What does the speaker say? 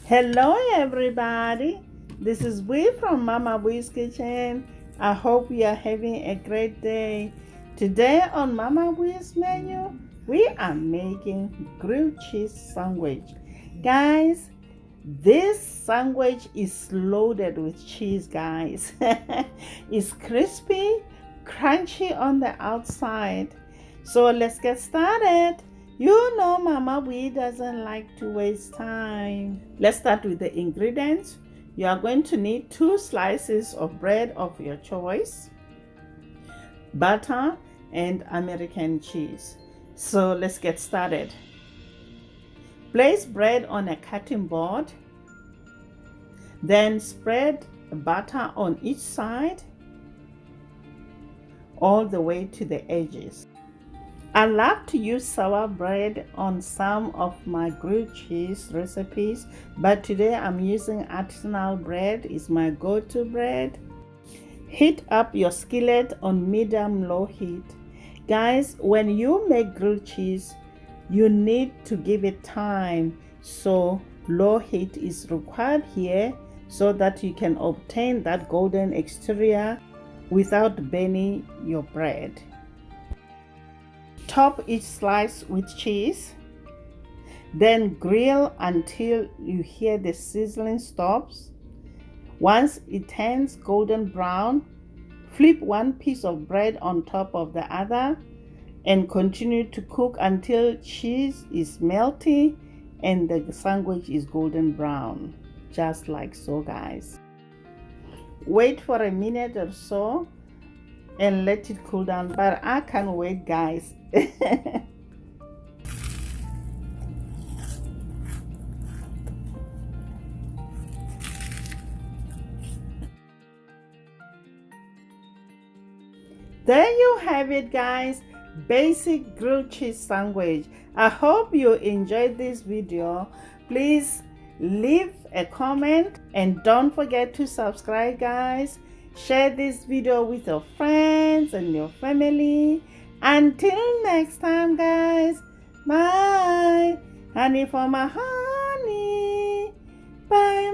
Hello everybody, this is Bui from Mama Bui's Kitchen. I hope you are having a great day. Today on Mama Bui's menu, we are making grilled cheese sandwich. Guys, this sandwich is loaded with cheese, guys. It's crispy, crunchy on the outside. So let's get started. You know Mama Bee doesn't like to waste time. Let's start with the ingredients. You are going to need 2 slices of bread of your choice, butter, and American cheese. So let's get started. Place bread on a cutting board. Then spread butter on each side all the way to the edges. I love to use sour bread on some of my grilled cheese recipes, but today I'm using artisanal bread. It's my go-to bread. Heat up your skillet on medium-low heat. Guys, when you make grilled cheese, you need to give it time. So low heat is required here so that you can obtain that golden exterior without burning your bread. Top each slice with cheese, then grill until you hear the sizzling stops. Once it turns golden brown, flip one piece of bread on top of the other and continue to cook until cheese is melty and the sandwich is golden brown, just like so, guys. Wait for a minute or so and let it cool down, but I can't wait, guys. There you have it, guys. Basic grilled cheese sandwich. I hope you enjoyed this video. Please leave a comment and don't forget to subscribe, guys. Share this video with your friends and your family. Until next time, guys. Bye. Honey for my honey. Bye.